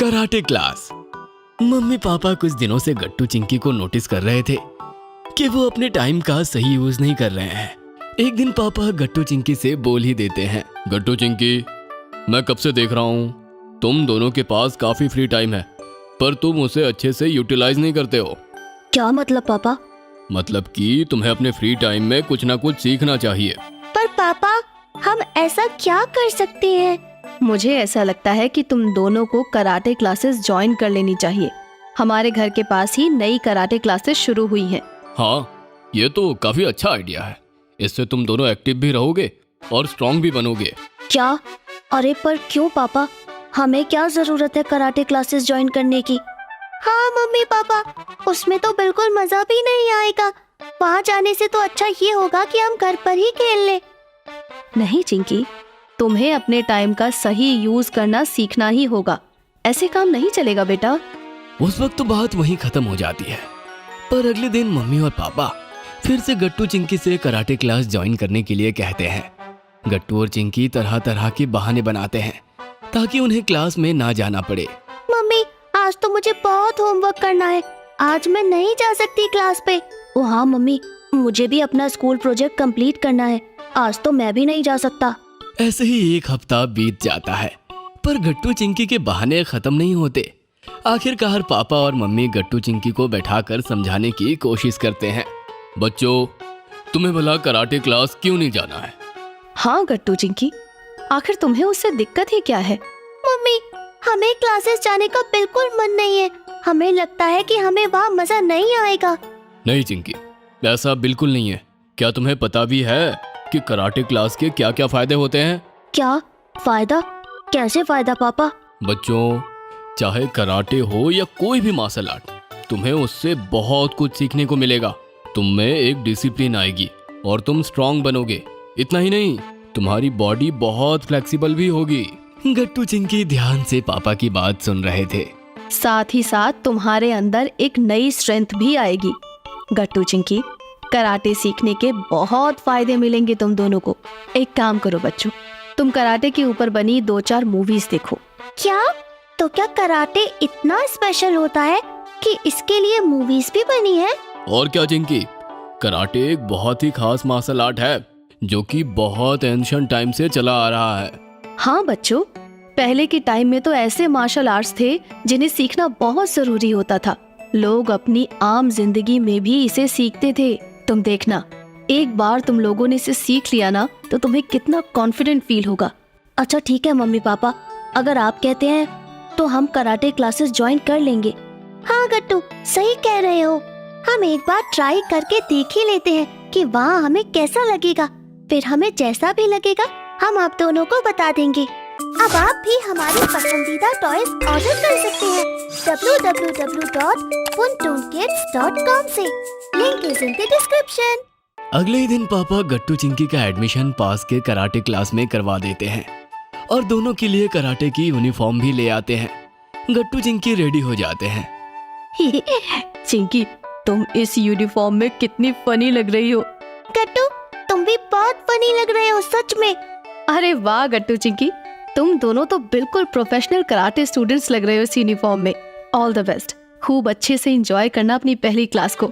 Karate class. Mummy papa कुछ दिनों से गट्टू चिंकी को नोटिस कर रहे थे कि वो अपने टाइम का सही यूज नहीं कर रहे हैं। एक दिन पापा गट्टू चिंकी से बोल ही देते हैं, गट्टू चिंकी, मैं कब से देख रहा हूँ तुम दोनों के पास काफी फ्री टाइम है, पर तुम उसे अच्छे से यूटिलाइज नहीं करते हो। क्या मतलब पापा? मतलब कि तुम्हें अपने फ्री टाइम में कुछ ना कुछ सीखना चाहिए। पर पापा, हम ऐसा क्या कर सकते हैं? मुझे ऐसा लगता है कि तुम दोनों को कराटे क्लासेस ज्वाइन कर लेनी चाहिए। हमारे घर के पास ही नई कराटे क्लासेस शुरू हुई हैं। हाँ, ये तो काफी अच्छा आइडिया है। इससे तुम दोनों एक्टिव भी रहोगे और स्ट्रॉन्ग भी बनोगे। क्या? अरे पर क्यों पापा, हमें क्या जरूरत है कराटे क्लासेस ज्वाइन करने की? हाँ मम्मी पापा, उसमें तो बिल्कुल मजा भी नहीं आएगा। वहाँ जाने से तो अच्छा ये होगा कि हम घर पर ही खेल लें। नहीं चिंकी, तुम्हें अपने टाइम का सही यूज करना सीखना ही होगा। ऐसे काम नहीं चलेगा बेटा। उस वक्त तो बात वहीं खत्म हो जाती है। पर अगले दिन मम्मी और पापा फिर से गट्टू चिंकी से कराटे क्लास ज्वाइन करने के लिए कहते हैं। गट्टू और चिंकी तरह तरह के बहाने बनाते हैं ताकि उन्हें क्लास में ना जाना पड़े। मम्मी, आज तो मुझे बहुत होमवर्क करना है, आज मैं नहीं जा सकती क्लास पे। ओ हाँ मम्मी, मुझे भी अपना स्कूल प्रोजेक्ट कंप्लीट करना है, आज तो मैं भी नहीं जा सकता। ऐसे ही एक हफ्ता बीत जाता है, पर गट्टू चिंकी के बहाने खत्म नहीं होते। आखिरकार पापा और मम्मी गट्टू चिंकी को बैठाकर समझाने की कोशिश करते हैं। बच्चों, तुम्हें भला कराटे क्लास क्यों नहीं जाना है? हाँ गट्टू चिंकी, आखिर तुम्हें उससे दिक्कत ही क्या है? मम्मी, हमें क्लासेस जाने का बिल्कुल मन नहीं है। हमें लगता है कि हमें वहाँ मजा नहीं आएगा। नहीं चिंकी, ऐसा बिल्कुल नहीं है। क्या तुम्हें पता भी है कि कराटे क्लास के क्या क्या फायदे होते हैं? क्या फायदा? कैसे फायदा पापा? बच्चों, चाहे कराटे हो या कोई भी मार्शल आर्ट, तुम्हें उससे बहुत कुछ सीखने को मिलेगा। तुम में एक डिसिप्लिन आएगी और तुम स्ट्रांग बनोगे। इतना ही नहीं, तुम्हारी बॉडी बहुत फ्लेक्सिबल भी होगी। गट्टू चिंकी ध्यान से पापा की बात सुन रहे थे। साथ ही साथ तुम्हारे अंदर एक नई स्ट्रेंथ भी आएगी। गट्टू चिंकी, कराटे सीखने के बहुत फायदे मिलेंगे तुम दोनों को। एक काम करो बच्चों, तुम कराटे के ऊपर बनी 2-4 मूवीज देखो। क्या? तो क्या कराटे इतना स्पेशल होता है कि इसके लिए मूवीज भी बनी है? और क्या चिंकी, कराटे एक बहुत ही खास मार्शल आर्ट है जो कि बहुत एंशिएंट टाइम से चला आ रहा है। हाँ बच्चों, पहले के टाइम में तो ऐसे मार्शल आर्ट्स थे जिन्हें सीखना बहुत जरूरी होता था। लोग अपनी आम जिंदगी में भी इसे सीखते थे। तुम देखना, एक बार तुम लोगों ने इसे सीख लिया ना तो तुम्हें कितना कॉन्फिडेंट फील होगा। अच्छा ठीक है मम्मी पापा, अगर आप कहते हैं तो हम कराटे क्लासेस ज्वाइन कर लेंगे। हाँ गट्टू, सही कह रहे हो। हम एक बार ट्राई करके देख ही लेते हैं कि वहाँ हमें कैसा लगेगा। फिर हमें जैसा भी लगेगा हम आप दोनों को बता देंगे। अब आप भी हमारी पसंदीदा टॉयज ऑर्डर कर सकते हैं www.funtoonkids.com से। Link is in the description. अगले ही दिन पापा गट्टू चिंकी का एडमिशन पास के कराटे क्लास में करवा देते हैं और दोनों के लिए कराटे की यूनिफॉर्म भी ले आते हैं। गट्टू चिंकी रेडी हो जाते हैं। चिंकी, तुम इस यूनिफॉर्म में कितनी फनी लग रही हो। गट्टू, तुम भी बहुत फनी लग रहे हो सच में। अरे वाह गट्टू चिंकी, तुम दोनों तो बिल्कुल प्रोफेशनल कराटे स्टूडेंट्स लग रहे हो इस यूनिफॉर्म में। All the best. खूब अच्छे से एंजॉय करना अपनी पहली क्लास को।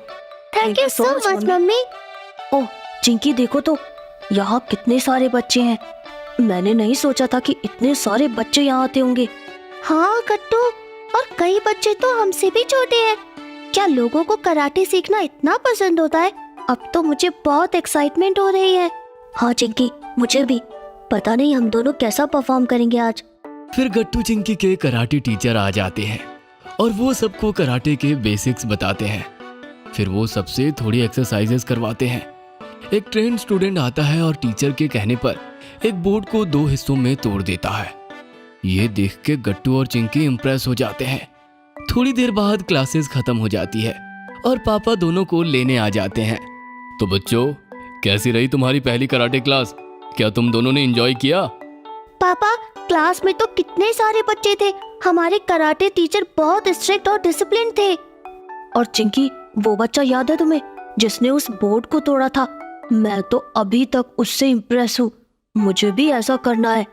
Thank you so much mummy. Oh Chinky, देखो तो यहाँ कितने सारे बच्चे हैं। मैंने नहीं सोचा था कि इतने सारे बच्चे यहाँ आते होंगे। हाँ गट्टू, और कई बच्चे तो हमसे भी छोटे हैं। क्या लोगों को कराटे सीखना इतना पसंद होता है? अब तो मुझे बहुत एक्साइटमेंट हो रही है। हाँ चिंकी, मुझे भी। पता नहीं हम दोनों कैसा परफॉर्म करेंगे आज। फिर गट्टू चिंकी के कराटे टीचर आ जाते हैं और वो सबको कराटे के बेसिक्स बताते हैं। फिर वो सबसे थोड़ी एक्सरसाइजेस करवाते हैं। एक ट्रेन स्टूडेंट आता है और टीचर के कहने पर एक बोर्ड को 2 हिस्सों में तोड़ देता है। ये देख के गट्टू और चिंकी इम्प्रेस हो जाते हैं। थोड़ी देर बाद क्लासेस खत्म हो जाती है और पापा दोनों को लेने आ जाते हैं। तो बच्चों, कैसी रही तुम्हारी पहली कराटे क्लास? क्या तुम दोनों ने एंजॉय किया? पापा, क्लास में तो कितने सारे बच्चे थे। हमारे कराटे टीचर बहुत स्ट्रिक्ट और डिसिप्लिन थे। और चिंकी, वो बच्चा याद है तुम्हें जिसने उस बोर्ड को तोड़ा था? मैं तो अभी तक उससे इम्प्रेस हूँ। मुझे भी ऐसा करना है।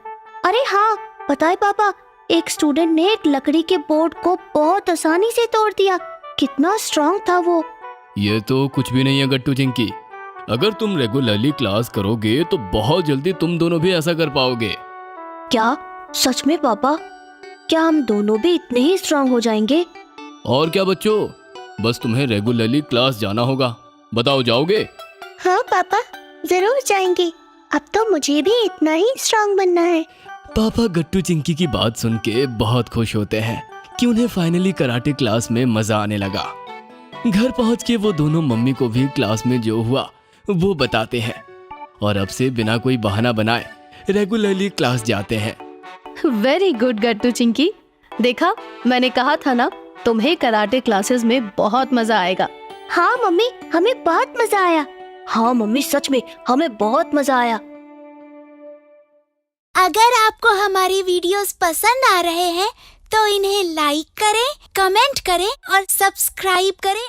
अरे हाँ, पता है पापा, एक स्टूडेंट ने एक लकड़ी के बोर्ड को बहुत आसानी से तोड़ दिया। कितना स्ट्रांग था वो। ये तो कुछ भी नहीं है गट्टू चिंकी। अगर तुम रेगुलरली क्लास करोगे तो बहुत जल्दी तुम दोनों भी ऐसा कर पाओगे। क्या सच में पापा? क्या हम दोनों भी इतने ही स्ट्रांग हो जाएंगे? और क्या बच्चों, बस तुम्हें रेगुलरली क्लास जाना होगा। बताओ, जाओगे? हाँ पापा, जरूर जाएंगे। अब तो मुझे भी इतना ही स्ट्रांग बनना है। पापा गट्टू चिंकी की बात सुन के बहुत खुश होते हैं कि उन्हें फाइनली कराटे क्लास में मजा आने लगा। घर पहुंच के वो दोनों मम्मी को भी क्लास में जो हुआ वो बताते हैं और अब से बिना कोई बहाना बनाए रेगुलरली क्लास जाते हैं। वेरी गुड गट्टू चिंकी। देखा, मैंने कहा था ना, तुम्हें कराटे क्लासेस में बहुत मजा आएगा। हाँ मम्मी, हमें बहुत मजा आया। हाँ मम्मी, सच में हमें बहुत मजा आया। अगर आपको हमारी वीडियोस पसंद आ रहे हैं तो इन्हें लाइक करें, कमेंट करें और सब्सक्राइब करें